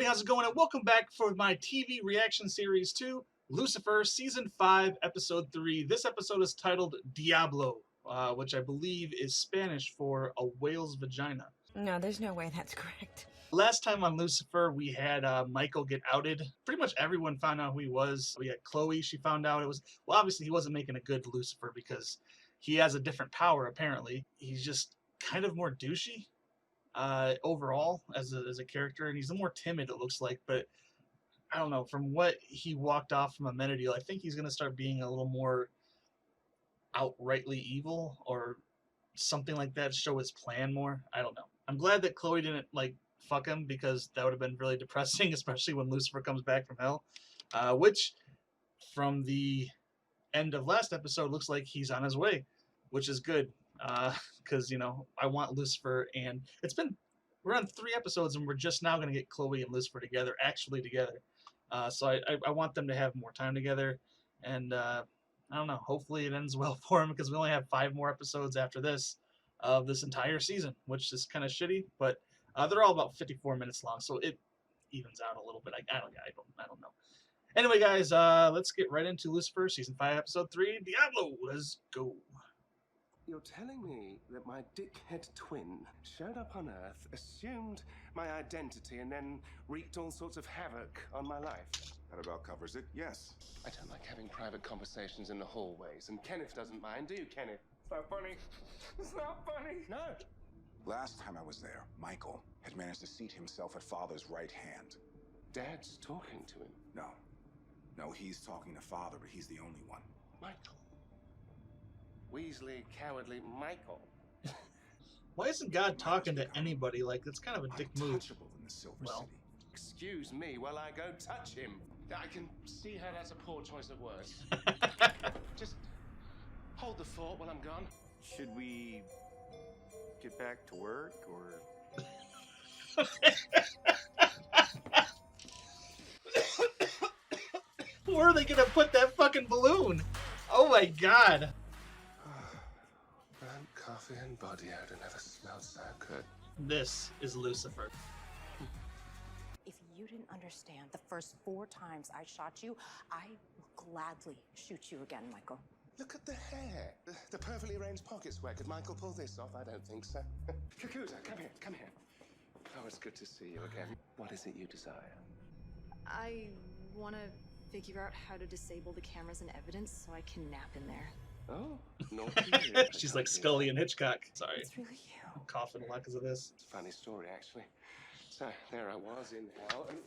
everybody, how's it going? And welcome back for my TV reaction series to Lucifer Season 5, Episode 3. This episode is titled Diablo, which I believe is Spanish for a whale's vagina. No, there's no way that's correct. Last time on Lucifer, we had Michael get outed. Pretty much everyone found out who he was. We had Chloe, she found out it was... Well, obviously he wasn't making a good Lucifer because he has a different power, apparently. He's just kind of more douchey. Overall as a character, and he's more timid, it looks like, but I don't know, from what he walked off from Amenadiel, I think he's going to start being a little more outrightly evil or something like that, show his plan more. I don't know. I'm glad that Chloe didn't like fuck him, because that would have been really depressing, especially when Lucifer comes back from hell, which from the end of last episode looks like he's on his way, which is good. Because, you know, I want Lucifer, and we're on 3 episodes, and we're just now going to get Chloe and Lucifer together, actually together. So I want them to have more time together, and I don't know, hopefully it ends well for them, because we only have 5 more episodes after this of this entire season, which is kind of shitty, but they're all about 54 minutes long, so it evens out a little bit. I don't know. Anyway, guys, let's get right into Lucifer Season 5, Episode 3, Diablo. Let's go. You're telling me that my dickhead twin showed up on Earth, assumed my identity, and then wreaked all sorts of havoc on my life? That about covers it, yes. I don't like having private conversations in the hallways, and Kenneth doesn't mind, do you, Kenneth? It's not funny. It's not funny. No. Last time I was there, Michael had managed to seat himself at Father's right hand. Dad's talking to him. No, he's talking to Father, but he's the only one. Michael. Weasley, cowardly Michael. Why isn't God talking to anybody? Like, that's kind of a dick move. Untouchable in the Silver City. Excuse me while I go touch him. I can see how that's a poor choice of words. Just hold the fort while I'm gone. Should we get back to work, or... Where are they gonna put that fucking balloon? Oh my god. Burnt coffee and body odor never smelled so good. This is Lucifer. If you didn't understand the first 4 times I shot you, I will gladly shoot you again, Michael. Look at the hair. The perfectly arranged pocket square. Could Michael pull this off? I don't think so. Kakuza, come here. Oh, it's good to see you again. What is it you desire? I want to figure out how to disable the cameras and evidence so I can nap in there. Oh, naughty. She's like Scully and Hitchcock. Sorry. It's really you. I'm coughing a lot because of this. It's a funny story, actually. So, there I was in hell, and...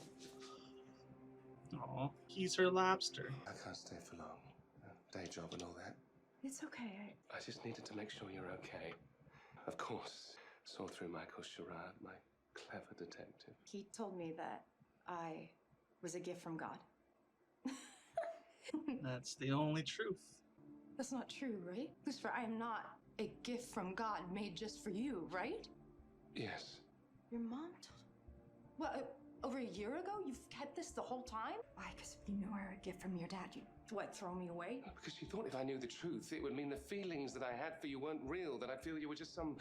Aw, he's her lobster. I can't stay for long. Day job and all that. It's okay. I just needed to make sure you're okay. Of course, saw through Michael's charade, my clever detective. He told me that I was a gift from God. That's the only truth. That's not true, right? Lucifer, I am not a gift from God made just for you, right? Yes. Your mom told... What, over a year ago? You've kept this the whole time? Why, because if you knew I were a gift from your dad, you'd, what, throw me away? Because she thought if I knew the truth, it would mean the feelings that I had for you weren't real, that I feel you were just some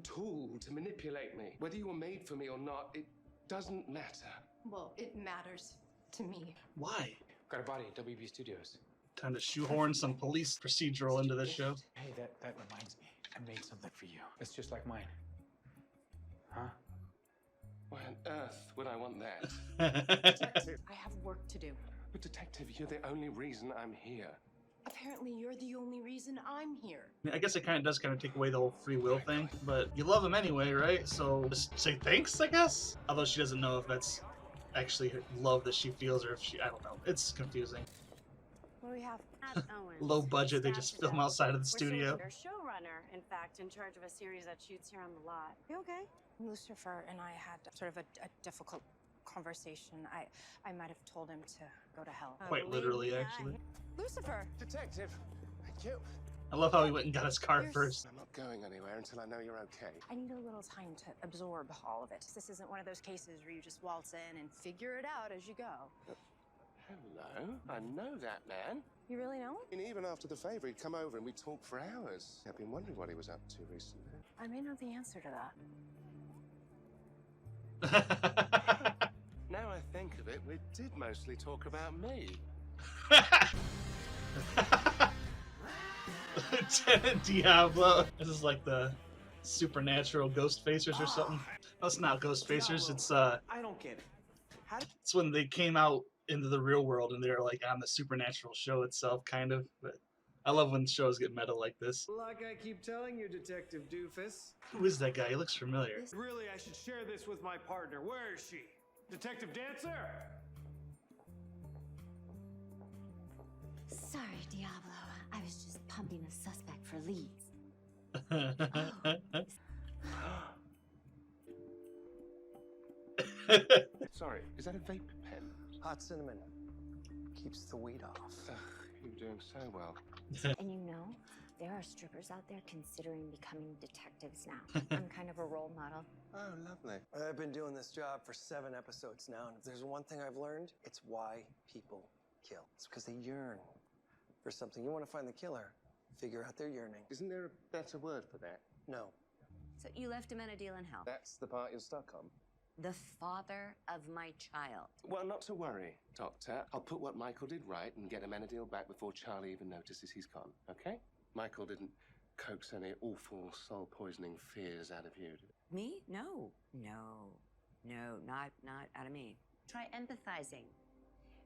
tool to manipulate me. Whether you were made for me or not, it doesn't matter. Well, it matters to me. Why? Got a body at WB Studios. Time to shoehorn some police procedural into this show. Hey, that reminds me. I made something for you. It's just like mine. Huh? Why on earth would I want that? Detective! I have work to do. But Detective, you're the only reason I'm here. Apparently, you're the only reason I'm here. I guess it does take away the whole free will thing, but you love him anyway, right? So just say thanks, I guess? Although she doesn't know if that's actually her love that she feels, or if I don't know. It's confusing. What do we have? Low budget, they just film outside of the studio. We're showrunner, in fact, in charge of a series that shoots here on the lot. You okay? Lucifer and I had sort of a difficult conversation. I might have told him to go to hell. Quite literally, actually. Lucifer! Detective! Thank you. I love how he went and got his car first. I'm not going anywhere until I know you're okay. I need a little time to absorb all of it. This isn't one of those cases where you just waltz in and figure it out as you go. Hello? I know that man. You really know him? And even after the favor, he'd come over and we'd talk for hours. I've been wondering what he was up to recently. I may know the answer to that. Now I think of it, we did mostly talk about me. Lieutenant Diablo. This is like the supernatural ghost facers or something. No, it's not ghost facers. It's I don't get it. it's when they came out into the real world and they're like on the supernatural show itself, kind of. But I love when shows get meta like this. Like I keep telling you, Detective Doofus. Who is that guy? He looks familiar. Really, I should share this with my partner. Where is she? Detective Dancer? Sorry, Diablo. I was just pumping a suspect for leads. Sorry, is that a vape pen? Hot cinnamon. Keeps the weed off. Ugh, you're doing so well. And you know, there are strippers out there considering becoming detectives now. I'm kind of a role model. Oh, lovely. I've been doing this job for 7 episodes now, and if there's one thing I've learned, it's why people kill. It's because they yearn for something. You want to find the killer, figure out their yearning. Isn't there a better word for that? No. So you left him in a deal in hell. That's the part you're stuck on. The father of my child. Well, not to worry, Doctor. I'll put what Michael did right and get Amenadiel back before Charlie even notices he's gone, okay? Michael didn't coax any awful soul-poisoning fears out of you. Me? No. Not out of me. Try empathizing.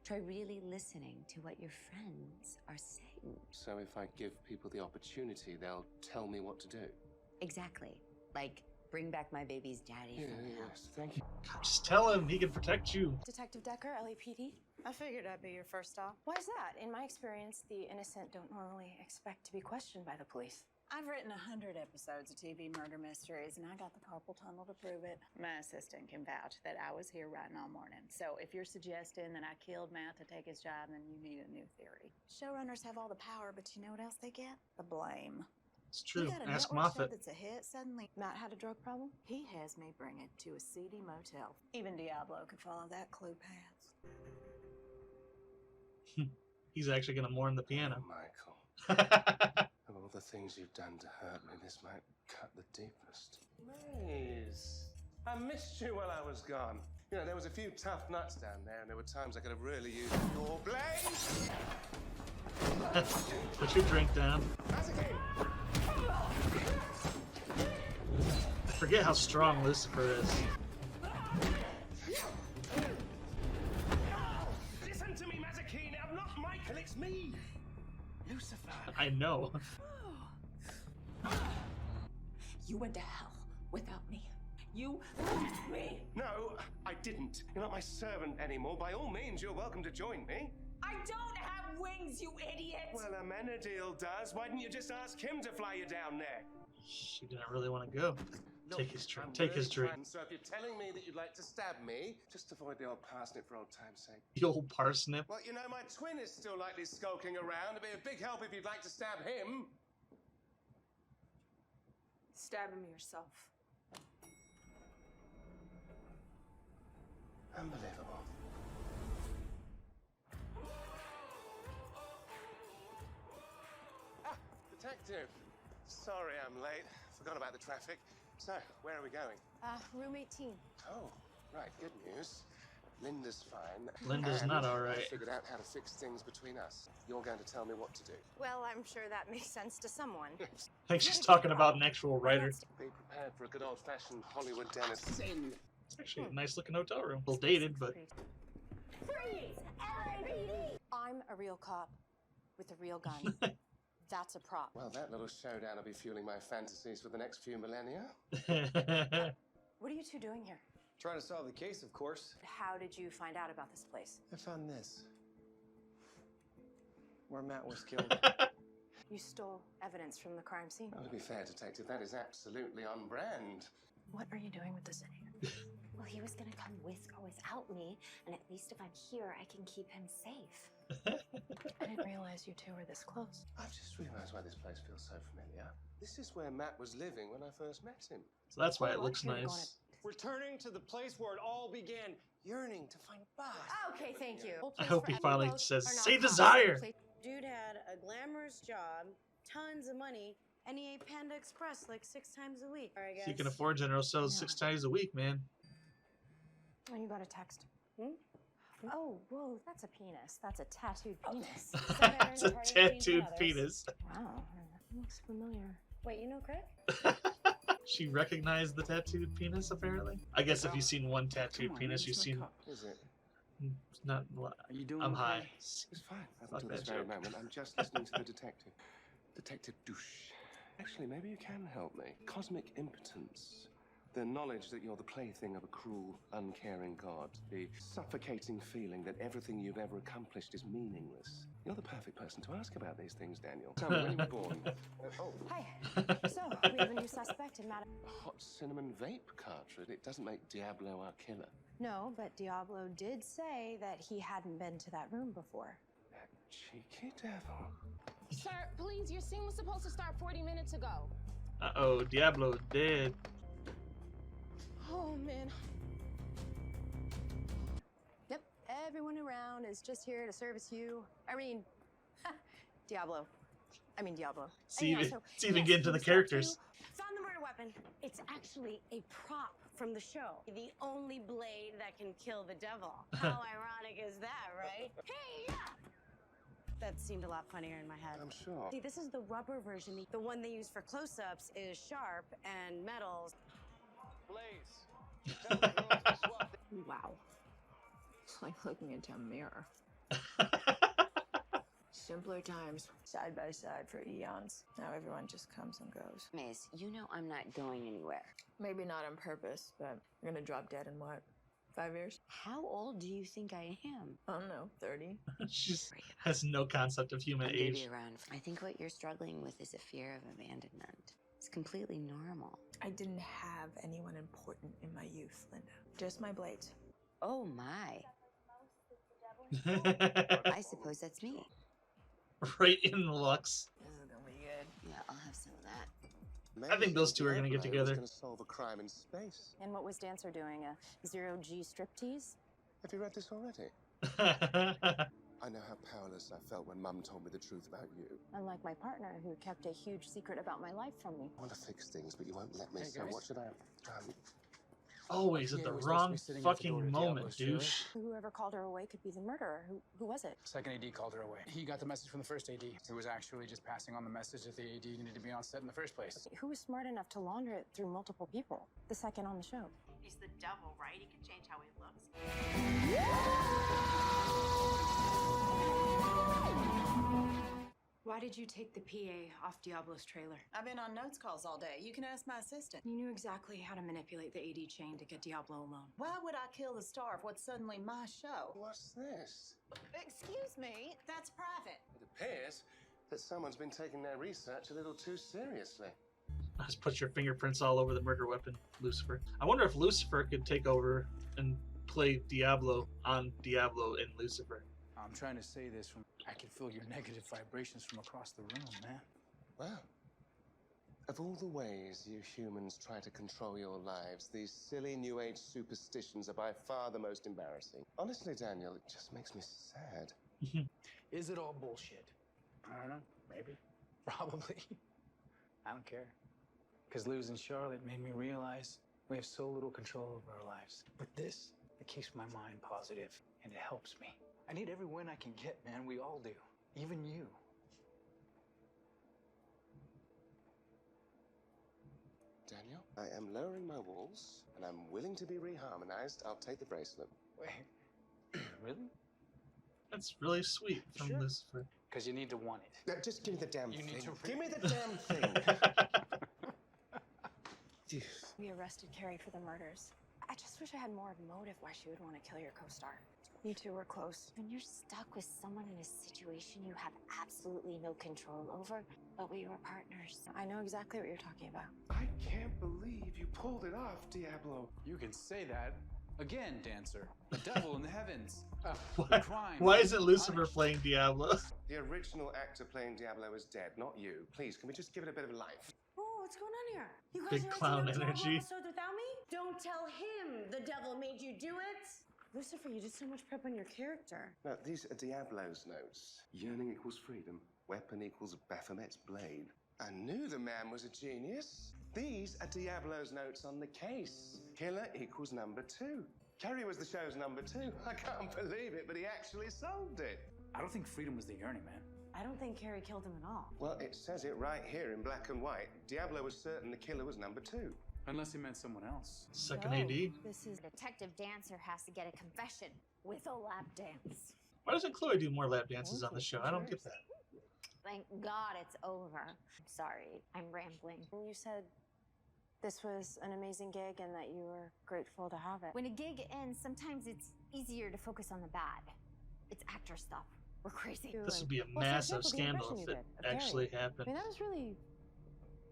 Try really listening to what your friends are saying. So if I give people the opportunity, they'll tell me what to do. Exactly. Like, bring back my baby's daddy from hell. Yes, thank you. Just tell him he can protect you. Detective Decker, LAPD. I figured I'd be your first stop. Why is that? In my experience, the innocent don't normally expect to be questioned by the police. I've written 100 episodes of TV murder mysteries, and I got the carpal tunnel to prove it. My assistant can vouch that I was here writing all morning. So if you're suggesting that I killed Matt to take his job, then you need a new theory. Showrunners have all the power, but you know what else they get? The blame. It's true. You got a Ask network show Moffat. that's a hit. Suddenly, Matt had a drug problem. He has me bring it to a seedy motel. Even Diablo could follow that clue path. He's actually gonna mourn the piano. Oh, Michael. Of all the things you've done to hurt me, this might cut the deepest. Maze, I missed you while I was gone. You know, there was a few tough nuts down there, and there were times I could have really used your blade. Put your drink down. I forget how strong Lucifer is. Listen to me, Mazikeen. I'm not Michael, it's me. Lucifer. I know. You went to hell without me. You left me. No, I didn't. You're not my servant anymore. By all means, you're welcome to join me. I don't have wings, you idiot! Well, Amenadiel does. Why didn't you just ask him to fly you down there? She didn't really want to go. Look, Take his drink. I'm Take his very drink. kind, so if you're telling me that you'd like to stab me, just avoid the old parsnip for old time's sake. The old parsnip. Well, you know, my twin is still likely skulking around. It'd be a big help if you'd like to stab him. Stab him yourself. Unbelievable. Ah, detective. Sorry I'm late. Forgot about the traffic. So, where are we going? Room 18. Oh, right, good news. Linda's fine. Linda's And not all I right. figured out how to fix things between us. You're going to tell me what to do. Well, I'm sure that makes sense to someone. I think she's talking about an actual writer. Be prepared for a good old-fashioned Hollywood dinner scene. It's actually a nice looking hotel room. A little dated, but Freeze! LAPD! I'm a real cop with a real gun. That's a prop. Well, that little showdown will be fueling my fantasies for the next few millennia. What are you two doing here? Trying to solve the case, of course. How did you find out about this place? I found this. Where Matt was killed. You stole evidence from the crime scene. Well, to be fair, Detective, that is absolutely on brand. What are you doing with this idiot? Well, he was gonna come with or without me, and at least if I'm here, I can keep him safe. I didn't realize you two were this close. I've just realized why this place feels so familiar. This is where Matt was living when I first met him. so that's why it Well, looks you're gonna- nice. Returning to the place where it all began, yearning to find Bob. Okay, thank you. I hope he finally says, Are not "Say cops. desire." Dude had a glamorous job, tons of money, and he ate Panda Express like 6 times a week. I guess. You can afford General Tso's 6 times a week, man. Oh, you got a text. Oh, whoa, that's a penis. That's a tattooed penis. It's a tattooed penis. Wow, looks familiar. Wait, you know Craig? She recognized the tattooed penis, apparently. I guess if you've seen one tattooed Come on, penis, man, you've it's my seen... What is it? Not... Are you doing I'm okay? high. It's fine. Up Fuck until that this very joke. moment, I'm just listening to the detective. Detective Douche. Actually, maybe you can help me. Cosmic impotence. The knowledge that you're the plaything of a cruel, uncaring God. The suffocating feeling that everything you've ever accomplished is meaningless. You're the perfect person to ask about these things, Daniel. Tell me, when you were born? Hi. So, we have a new suspect in Madam... A hot cinnamon vape cartridge. It doesn't make Diablo our killer. No, but Diablo did say that he hadn't been to that room before. That cheeky devil. Sir, please, your scene was supposed to start 40 minutes ago. Uh-oh, Diablo dead. Oh, man. Yep, everyone around is just here to service you. I mean, Diablo. See, Anyhow, it's even yes, getting to the step characters. Found the murder weapon. It's actually a prop from the show. The only blade that can kill the devil. How ironic is that, right? Hey, yeah! That seemed a lot funnier in my head. I'm sure. See, this is the rubber version. The one they use for close-ups is sharp and metals. Wow. It's like looking into a mirror. Simpler times, side by side for eons. Now everyone just comes and goes. Mace, you know I'm not going anywhere. Maybe not on purpose, but you're gonna drop dead in what? 5 years? How old do you think I am? I don't know, 30? She has no concept of human I'm gonna age. be around. I think what you're struggling with is a fear of abandonment. It's completely normal. I didn't have anyone important in my youth, Linda. Just my blades. Oh my. I suppose that's me. Right in the Lux. This is gonna be good. Yeah, I'll have some of that. I think those two are gonna get together. Going to solve a crime in space. And what was Dancer doing? A zero-G striptease? Have you read this already? I know how powerless I felt when Mum told me the truth about you. Unlike my partner, who kept a huge secret about my life from me. I want to fix things, but you won't let me. Hey, So guys. what should I have done? Always at Yeah, the we're supposed to wrong be sitting at the door fucking to moment, Diablo's douche. Whoever called her away could be the murderer. Who was it? Second AD called her away. He got the message from the first AD, who was actually just passing on the message that the AD needed to be on set in the first place. Who was smart enough to launder it through multiple people? The second on the show. He's the devil, right? He can change how he looks. Why did you take the PA off Diablo's trailer? I've been on notes calls all day. You can ask my assistant. You knew exactly how to manipulate the AD chain to get Diablo alone. Why would I kill the star of what's suddenly my show? What's this? Excuse me, that's private. It appears that someone's been taking their research a little too seriously. Just put your fingerprints all over the murder weapon, Lucifer. I wonder if Lucifer could take over and play Diablo on Diablo and Lucifer. I'm trying to say this from... I can feel your negative vibrations from across the room, man. Well, of all the ways you humans try to control your lives, these silly New Age superstitions are by far the most embarrassing. Honestly, Daniel, it just makes me sad. Is it all bullshit? I don't know. Maybe. Probably. I don't care. Because losing Charlotte made me realize we have so little control over our lives. But this, it keeps my mind positive, and it helps me. I need every win I can get, man. We all do. Even you. Daniel, I am lowering my walls, and I'm willing to be reharmonized. I'll take the bracelet. Wait. Really? That's really sweet from Sure. Lucifer. Because you need to want it. No, just give me the damn You thing. need to Give me the damn thing. We arrested Carrie for the murders. I just wish I had more of a motive why she would want to kill your co-star. You two were close. When you're stuck with someone in a situation you have absolutely no control over, but we were partners. I know exactly what you're talking about. I can't believe you pulled it off, Diablo. You can say that again, Dancer. The devil in the heavens. Why, The crime. why isn't Lucifer Punished. playing Diablo? The original actor playing Diablo is dead, not you. Please, can we just give it a bit of life? Oh, what's going on here? You guys Big are clown acting out energy. episode without me? Don't tell him the devil made you do it. Lucifer, you did so much prep on your character. No, these are Diablo's notes. Yearning equals freedom. Weapon equals Baphomet's blade. I knew the man was a genius. These are Diablo's notes on the case. Killer equals number 2. Kerry was the show's number 2. I can't believe it, but he actually solved it. I don't think Freedom was the yearning, man. I don't think Carrie killed him at all. Well, it says it right here in black and white. Diablo was certain the killer was number 2. Unless he meant someone else. Second AD. This is Detective Dancer has to get a confession with a lap dance. Why doesn't Chloe do more lap dances on the show? I don't get that. Thank God it's over. I'm sorry, I'm rambling. You said this was an amazing gig and that you were grateful to have it. When a gig ends, sometimes it's easier to focus on the bad. It's actor stuff. We're crazy. This would be a Well, for massive example, the scandal impression if you it did of actually Carrie. happened. I mean, that was really,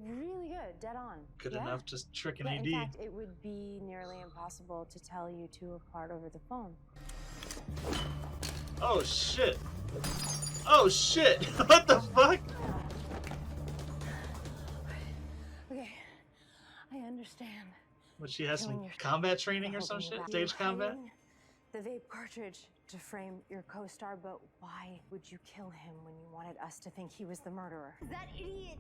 really good. Dead on. Good Yeah. enough to trick an Yeah, AD. in fact, it would be nearly impossible to tell you two apart over the phone. Oh shit! Oh shit! What the fuck? Okay, I understand. What, she has Killing some your- combat training or Holding some you shit? back. Stage combat? Hiding the vape cartridge to frame your co-star, but why would you kill him when you wanted us to think he was the murderer? That idiot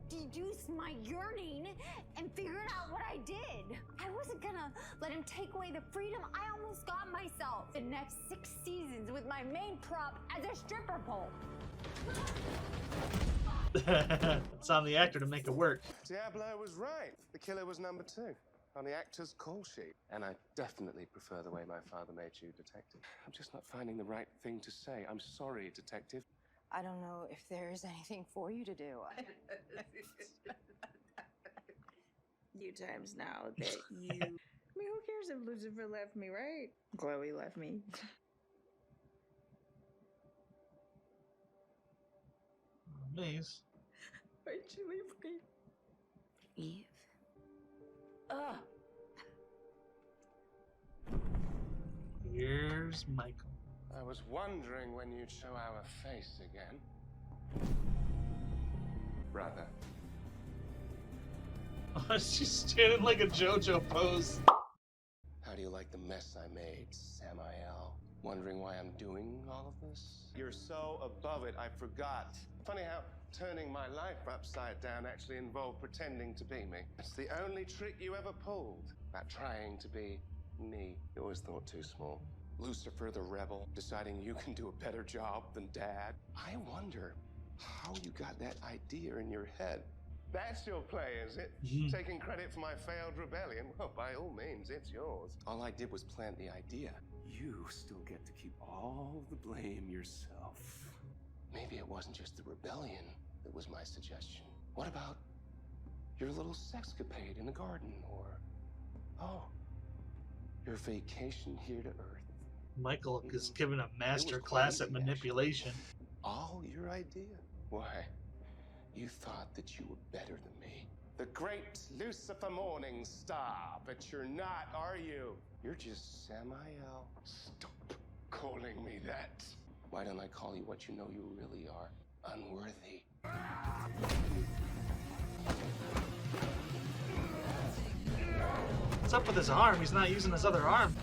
deduced my yearning and figured out what I did. I wasn't gonna let him take away the freedom I almost got myself. The next 6 seasons with my main prop as a stripper pole. It's on the actor to make it work. Diablo was right. The killer was number 2 on the actor's call sheet. And I definitely prefer the way my father made you, Detective. I'm just not finding the right thing to say. I'm sorry, Detective. I don't know if there's anything for you to do. You times now that you. I mean, who cares if Lucifer left me, right? Chloe left me. Maze. Why'd you leave me? Eve. Ugh. Here's Michael. I was wondering when you'd show our face again. Brother. She's standing like a JoJo pose. How do you like the mess I made, Samael? Wondering why I'm doing all of this? You're so above it, I forgot. Funny how turning my life upside down actually involved pretending to be me. It's the only trick you ever pulled. About trying to be me. You always thought too small. Lucifer the rebel, deciding you can do a better job than Dad. I wonder how you got that idea in your head. That's your play, is it? Taking credit for my failed rebellion? Well, by all means, it's yours. All I did was plant the idea. You still get to keep all the blame yourself. Maybe it wasn't just the rebellion that was my suggestion. What about your little sexcapade in the garden? Or, oh, your vacation here to Earth? Michael is given a master class at manipulation. All your idea? Why? You thought that you were better than me. The great Lucifer morning star, but you're not, are you? You're just Samael. Stop calling me that. Why don't I call you what you know you really are? Unworthy. What's up with his arm? He's not using his other arm.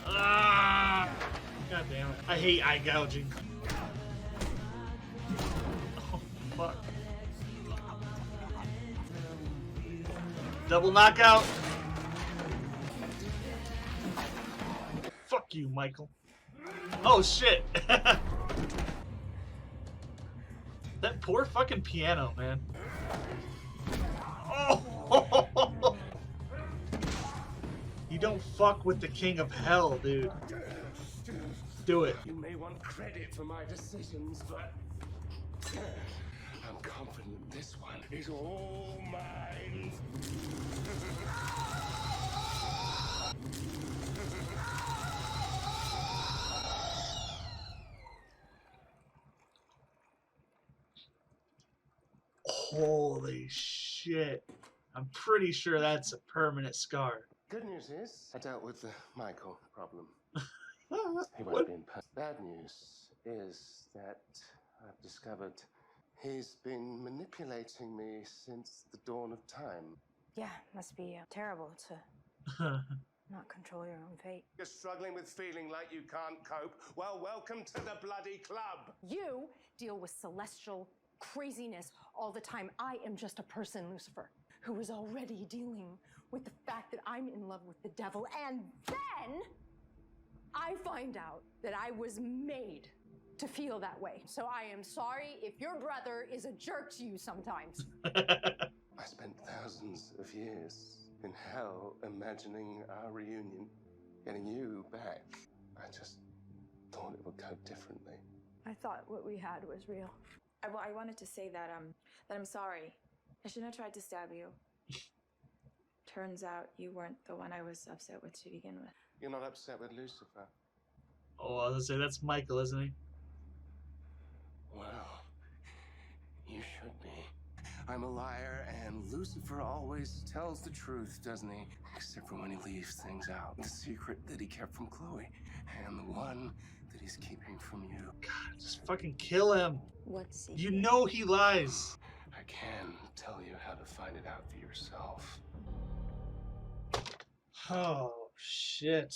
Ah! God damn it. I hate eye gouging. Oh, fuck. Double knockout. Fuck you, Michael. Oh, shit. That poor fucking piano, man. Oh! You don't fuck with the king of hell, dude. Do it. You may want credit for my decisions, but I'm confident this one is all mine. Holy shit. I'm pretty sure that's a permanent scar. Good news is, I dealt with the Michael problem. He What? won't be in pain. Bad news is that I've discovered he's been manipulating me since the dawn of time. Yeah, must be terrible to not control your own fate. You're struggling with feeling like you can't cope? Well, welcome to the bloody club. You deal with celestial craziness all the time. I am just a person, Lucifer, who is already dealing with the fact that I'm in love with the devil. And then I find out that I was made to feel that way. So I am sorry if your brother is a jerk to you sometimes. I spent thousands of years in hell imagining our reunion, getting you back. I just thought it would go differently. I thought what we had was real. I wanted to say that I'm sorry. I shouldn't have tried to stab you. Turns out you weren't the one I was upset with to begin with. You're not upset with Lucifer? Oh, I was gonna say that's Michael, isn't he? Well, you should be. I'm a liar, and Lucifer always tells the truth, doesn't he? Except for when he leaves things out. The secret that he kept from Chloe, and the one that he's keeping from you. God, just fucking kill him. What secret? You know he lies. I can tell you how to find it out for yourself. Oh, shit.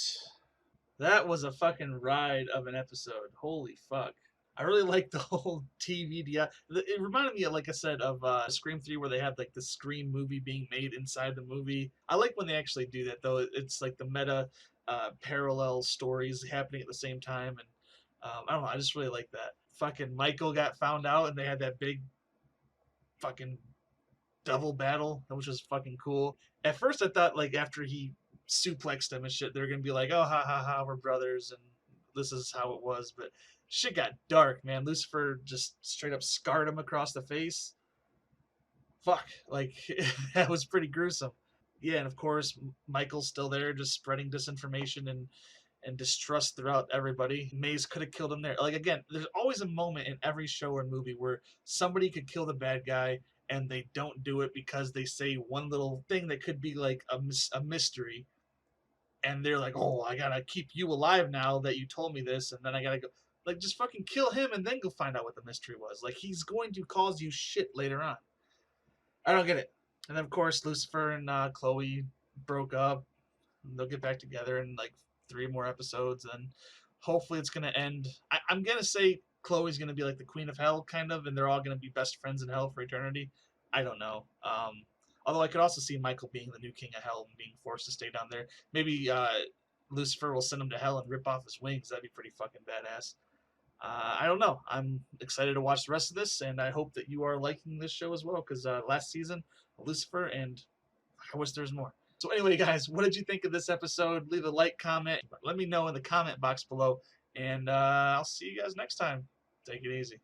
That was a fucking ride of an episode. Holy fuck. I really like the whole TV. It reminded me, like I said, of Scream 3, where they had like the Scream movie being made inside the movie. I like when they actually do that, though. It's like the meta parallel stories happening at the same time. And I don't know. I just really like that. Fucking Michael got found out, and they had that big fucking devil battle, which was fucking cool. At first, I thought, like, after he suplexed him and shit, they're gonna be like, oh, ha ha ha, we're brothers, and this is how it was. But shit got dark, man. Lucifer just straight up scarred him across the face. Fuck, like, that was pretty gruesome. Yeah, and of course, Michael's still there, just spreading disinformation and distrust throughout everybody. Maze could have killed him there. Like, again, there's always a moment in every show or movie where somebody could kill the bad guy, and they don't do it because they say one little thing that could be like a mystery, and they're like, oh, I gotta keep you alive now that you told me this, and then I gotta go. Like, just fucking kill him and then go find out what the mystery was. Like, he's going to cause you shit later on. I don't get it. And then, of course, Lucifer and Chloe broke up. They'll get back together in like 3 more episodes, and hopefully it's going to end. I'm going to say Chloe's going to be like the queen of hell, kind of, and they're all going to be best friends in hell for eternity. I don't know. Although I could also see Michael being the new king of hell and being forced to stay down there. Maybe Lucifer will send him to hell and rip off his wings. That'd be pretty fucking badass. I don't know. I'm excited to watch the rest of this, and I hope that you are liking this show as well, because last season, Lucifer, and I wish there's more. So anyway, guys, what did you think of this episode? Leave a like, comment. Let me know in the comment box below, and I'll see you guys next time. Take it easy.